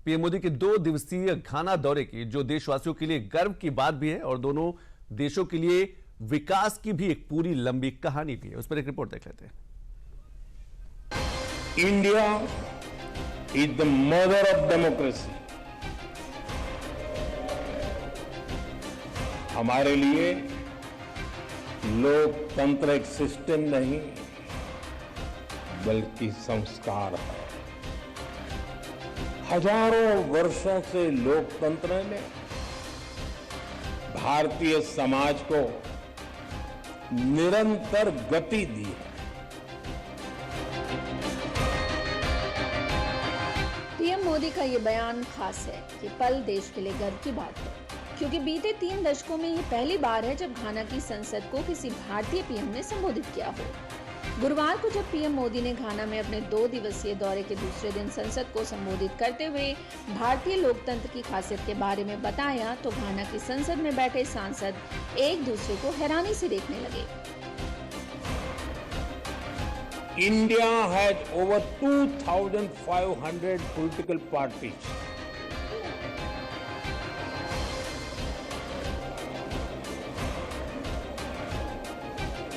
PM Modi के 2 दिवसीय घाना दौरे की जो देशवासियों के लिए गर्व की बात भी है और दोनों देशों के लिए विकास की भी एक पूरी लंबी कहानी भी है। उस पर एक रिपोर्ट देख लेते हैं। India is the mother of democracy. हमारे लिए लोकतंत्र एक सिस्टम नहीं बल्कि संस्कार है। हजारों वर्षों से लोकतंत्र ने भारतीय समाज को निरंतर गति दी है। पीएम मोदी का ये बयान खास है। ये पल देश के लिए गर्व की बात है क्योंकि बीते 3 दशकों में ये पहली बार है जब घाना की संसद को किसी भारतीय पीएम ने संबोधित किया हो। गुरुवार को जब पीएम मोदी ने घाना में अपने 2 दिवसीय दौरे के दूसरे दिन संसद को संबोधित करते हुए भारतीय लोकतंत्र की खासियत के बारे में बताया तो घाना की संसद में बैठे सांसद एक दूसरे को हैरानी से देखने लगे। India has over 2,500 political parties.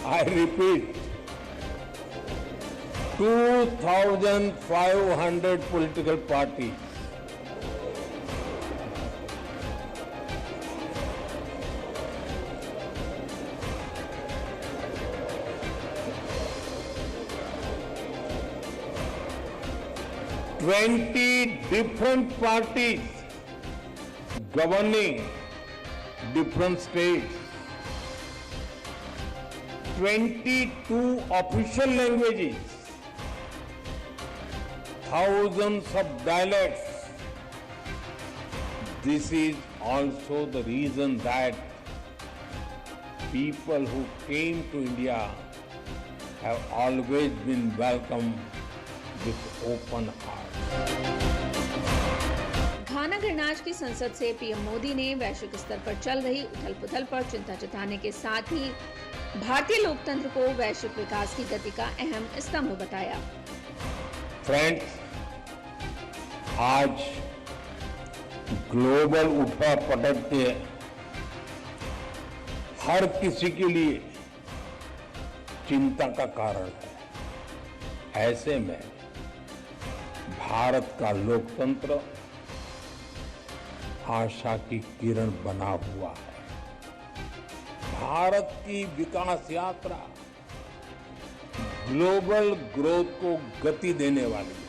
I repeat, 2,500 political parties. Different parties governing different states, 22 official languages, thousands of dialects. This is also the reason that people who came to India have always been welcomed with open heart. घाना गणराज्य की संसद से PM Modi ने वैश्विक स्तर पर चल रही उथल-पुथल पर चिंता जताने के साथ ही भारतीय लोकतंत्र को वैश्विक विकास की गति का अहम स्तंभ बताया। फ्रेंड्स, आज ग्लोबल उठापटक के हर किसी के लिए चिंता का कारण है। ऐसे में भारत का लोकतंत्र आशा की किरण बना हुआ है। भारत की विकास यात्रा ग्लोबल ग्रोथ को गति देने वाली है।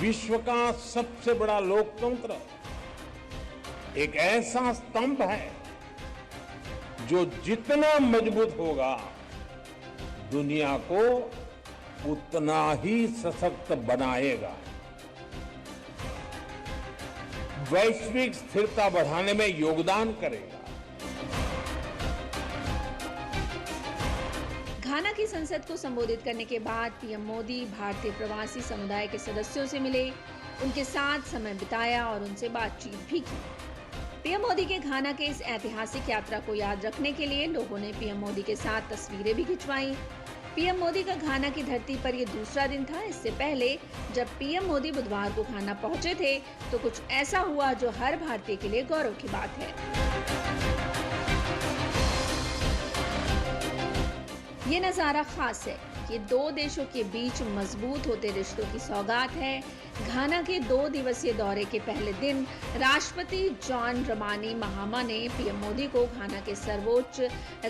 विश्व का सबसे बड़ा लोकतंत्र एक ऐसा स्तंभ है जो जितना मजबूत होगा दुनिया को उतना ही सशक्त बनाएगा, वैश्विक स्थिरता बढ़ाने में योगदान करेगा। घाना की संसद को संबोधित करने के बाद पीएम मोदी भारतीय प्रवासी समुदाय के सदस्यों से मिले, उनके साथ समय बिताया और उनसे बातचीत भी की। पीएम मोदी के घाना के इस ऐतिहासिक यात्रा को याद रखने के लिए लोगों ने पीएम मोदी के साथ तस्वीरें भी खिंचवाईं। पीएम मोदी का घाना की धरती पर यह दूसरा दिन था। इससे पहले जब पीएम मोदी बुधवार को घाना पहुंचे थे तो कुछ ऐसा हुआ जो हर भारतीय के लिए गौरव की बात है। ये नजारा खास है। ये 2 देशों के बीच मजबूत होते रिश्तों की सौगात है। घाना के 2 दिवसीय दौरे के पहले दिन राष्ट्रपति जॉन ड्रमानी महामा ने पीएम मोदी को घाना के सर्वोच्च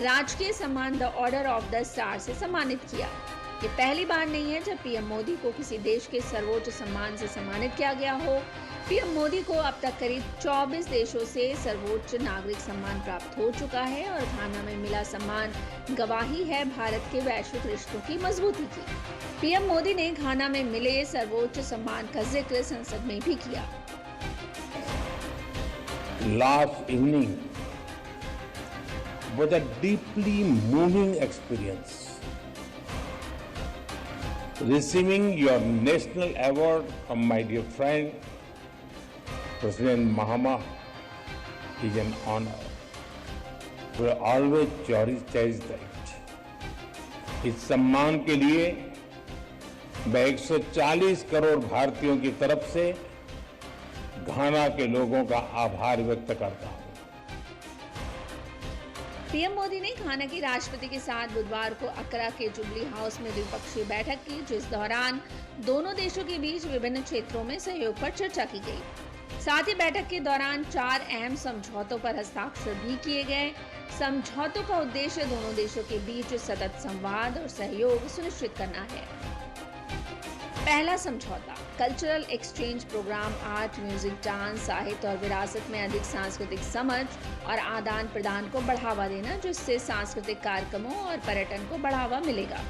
राजकीय सम्मान the order of the star से सम्मानित किया। ये पहली बार नहीं है जब पीएम मोदी को किसी देश के सर्वोच्च सम्मान से सम्मानित किया गया हो। पीएम मोदी को अब तक करीब 24 देशों से सर्वोच्च नागरिक सम्मान प्राप्त हो चुका है और घाना में मिला सम्मान गवाही है भारत के वैश्विक रिश्तों की मजबूती की। पीएम मोदी ने घाना में मिले सर्वोच्च सम्मान का जिक्र संसद में भी किया। Last evening was a deeply moving experience. Receiving your national award from my dear friend President Mahama is an honor. We will always cherish that. इस सम्मान के लिए मैं 140 करोड़ भारतीयों की तरफ से घाना के लोगों का आभार व्यक्त करता हूं। पीएम मोदी ने घाना के राष्ट्रपति के साथ बुधवार को अक्रा के जुबली हाउस में द्विपक्षीय बैठक की, जिस दौरान दोनों देशों के बीच विभिन्न क्षेत्रों में सहयोग पर चर्चा की गई। साथ ही बैठक के दौरान 4 अहम समझौतों पर हस्ताक्षर भी किए गए। समझौतों का उद्देश्य दोनों देशों के बीच सतत संवाद और सहयोग सुनिश्चित करना है। पहला समझौता cultural exchange program art, music, dance, साहित्य और विरासत में अधिक सांस्कृतिक समझ और आदान प्रदान को बढ़ावा देना, जिससे सांस्कृतिक कार्यक्रमों और पर्यटन को बढ़ावा मिलेगा।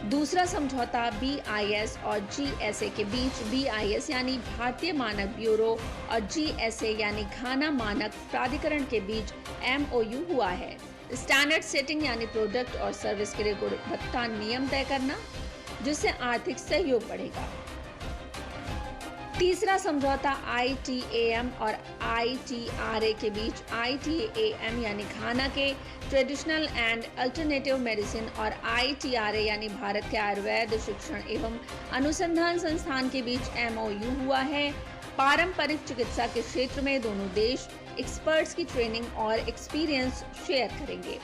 दूसरा समझौता BIS और GSA के बीच, BIS यानी भारतीय मानक ब्यूरो और GSA यानी घाना मानक प्राधिकरण के बीच MOU हुआ है। स्टैंडर्ड सेटिंग यानी प्रोडक्ट और सर्विस के लिए गुणवत्ता नियम तय करना, जिससे आर्थिक सहयोग बढ़ेगा। तीसरा समझौता ITAM और ITRA के बीच, ITAM यानी घाना के ट्रेडिशनल एंड अल्टरनेटिव मेडिसिन और ITRA यानी भारत के आयुर्वेद शिक्षण एवं अनुसंधान संस्थान के बीच MOU हुआ है। पारंपरिक चिकित्सा के क्षेत्र में दोनों देश एक्सपर्ट्स की ट्रेनिंग और एक्सपीरियंस शेयर करेंगे।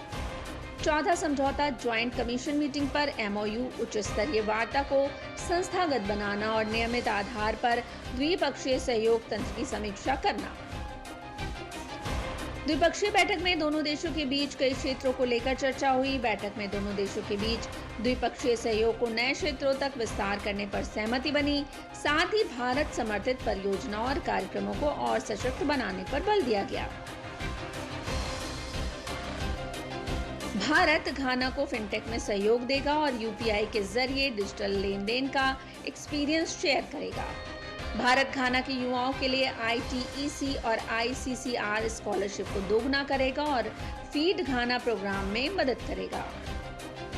चौथा समझौता ज्वाइंट कमीशन मीटिंग पर MOU, उच्च स्तरीय वार्ता को संस्थागत बनाना और नियमित आधार पर द्विपक्षीय सहयोग तंत्र की समीक्षा करना। द्विपक्षीय बैठक में दोनों देशों के बीच कई क्षेत्रों को लेकर चर्चा हुई। बैठक में दोनों देशों के बीच द्विपक्षीय सहयोग को नए क्षेत्रों तक विस्तार करने पर सहमति बनी। साथ ही भारत समर्थित परियोजनाओं और कार्यक्रमों को और सशक्त बनाने पर बल दिया गया। भारत घाना को फिनटेक में सहयोग देगा और UPI के जरिए डिजिटल लेन देन का एक्सपीरियंस शेयर करेगा। भारत घाना के युवाओं के लिए ITEC और ICCR स्कॉलरशिप को दोगुना करेगा और फीड घाना प्रोग्राम में मदद करेगा।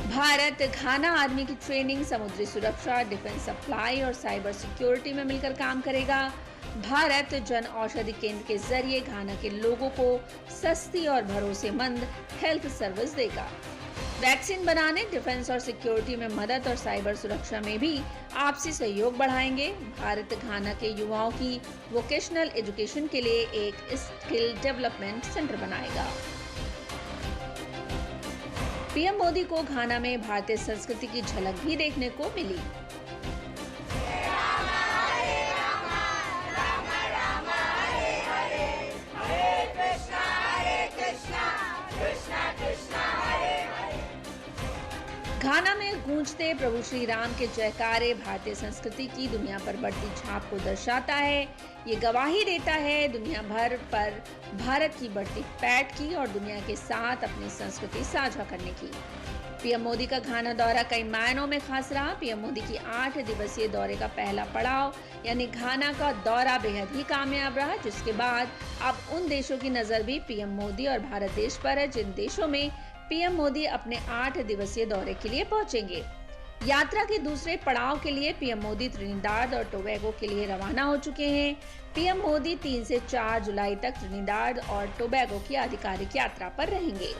भारत घाना आर्मी की ट्रेनिंग, समुद्री सुरक्षा, डिफेंस सप्लाई और साइबर सिक्योरिटी में मिलकर काम करेगा। भारत जन औषधि केंद्र के जरिए घाना के लोगों को सस्ती और भरोसेमंद हेल्थ सर्विस देगा। वैक्सीन बनाने, डिफेंस और सिक्योरिटी में मदद और साइबर सुरक्षा में भी आपसी सहयोग बढ़ाएंगे। भारत घाना के युवाओं की वोकेशनल एजुकेशन के लिए एक स्किल डेवलपमेंट सेंटर बनाएगा। पीएम मोदी को घाना में भारतीय संस्कृति की झलक भी देखने को मिली। घाना में गूंजते प्रभु श्री राम के जयकारे भारतीय संस्कृति की दुनिया पर बढ़ती छाप को दर्शाता है। ये गवाही देता है दुनिया भर पर भारत की बढ़ती पैठ की और दुनिया के साथ अपनी संस्कृति साझा करने की। पीएम मोदी का घाना दौरा कई मायनों में खास रहा। पीएम मोदी की 8 दिवसीय दौरे का पहला पड़ाव यानी घाना का दौरा बेहद ही कामयाब रहा, जिसके बाद अब उन देशों की नजर भी पीएम मोदी और भारत देश पर है जिन देशों में पीएम मोदी अपने 8 दिवसीय दौरे के लिए पहुंचेंगे। यात्रा के दूसरे पड़ाव के लिए पीएम मोदी त्रिनिदाद और टोबैगो के लिए रवाना हो चुके हैं। पीएम मोदी 3 से 4 जुलाई तक त्रिनिदाद और टोबैगो की आधिकारिक यात्रा पर रहेंगे।